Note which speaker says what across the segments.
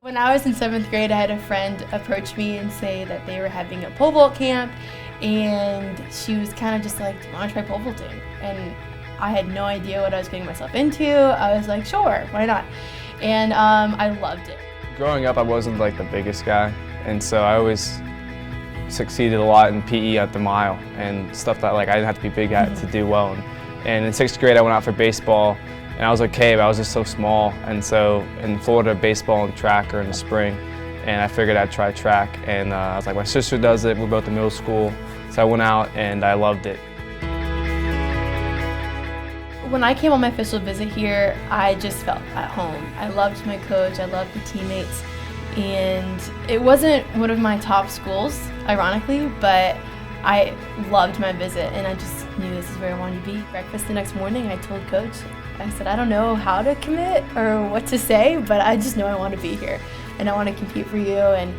Speaker 1: When I was in 7th grade, I had a friend approach me and say that they were having a pole vault camp, and she was kind of just like, "Do you want to try pole vaulting?" And I had no idea what I was getting myself into. I was like, sure, why not? And I loved it.
Speaker 2: Growing up, I wasn't like the biggest guy, and so I always succeeded a lot in PE at the mile and stuff that like I didn't have to be big at to do well. And in 6th grade, I went out for baseball, and I was okay, but I was just so small. And so in Florida, baseball and track are in the spring, and I figured I'd try track. And I was like, my sister does it, we're both in middle school, so I went out and I loved it.
Speaker 1: When I came on my official visit here, I just felt at home. I loved my coach, I loved the teammates, and it wasn't one of my top schools, ironically, but I loved my visit, and I just knew this is where I wanted to be. Breakfast the next morning, I told Coach, I said, I don't know how to commit or what to say, but I just know I want to be here, and I want to compete for you, and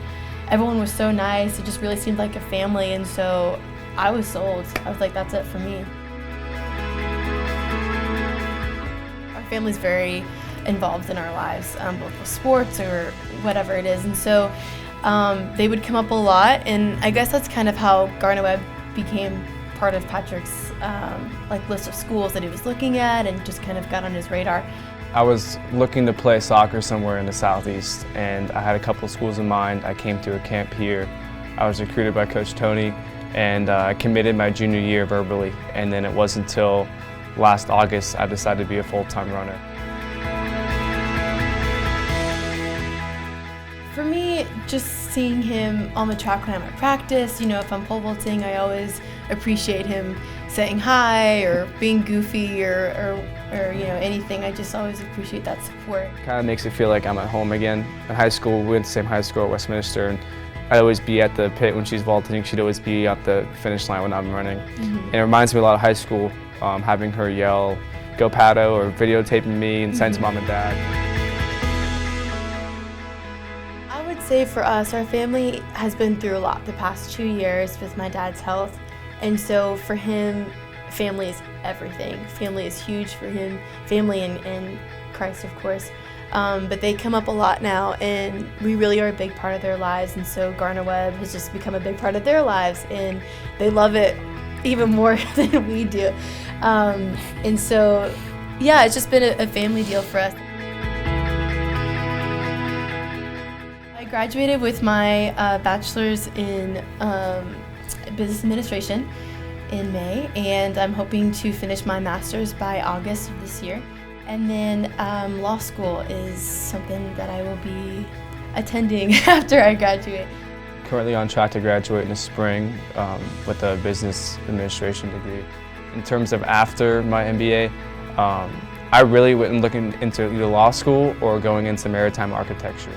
Speaker 1: everyone was so nice. It just really seemed like a family, and so I was sold. I was like, that's it for me. Our family's very involved in our lives, both with sports or whatever it is, and so they would come up a lot, and I guess that's kind of how Gardner-Webb became part of Patrick's like list of schools that he was looking at, and just kind of got on his radar.
Speaker 2: I was looking to play soccer somewhere in the Southeast, and I had a couple schools in mind. I came to a camp here. I was recruited by Coach Tony, and I committed my junior year verbally, and then it wasn't until last August I decided to be a full-time runner.
Speaker 1: For me, just seeing him on the track when I'm at practice, you know, if I'm pole vaulting, I always appreciate him saying hi or being goofy or you know, anything. I just always appreciate that support.
Speaker 2: Kind of makes it feel like I'm at home again. In high school, we went to the same high school at Westminster, and I'd always be at the pit when she's vaulting. She'd always be at the finish line when I'm running. And it reminds me a lot of high school, having her yell, "Go Pato," or videotaping me and send to mom and dad.
Speaker 1: I would say for us, our family has been through a lot the past 2 years with my dad's health, and so for him, family is everything. Family is huge for him, family and Christ, of course, but they come up a lot now, and we really are a big part of their lives, and so Gardner-Webb has just become a big part of their lives, and they love it even more than we do, and so yeah, it's just been a family deal for us. I graduated with my bachelor's in business administration in May, and I'm hoping to finish my master's by August of this year. And then law school is something that I will be attending after I graduate.
Speaker 2: Currently on track to graduate in the spring with a business administration degree. In terms of after my MBA, I really went looking into either law school or going into maritime architecture.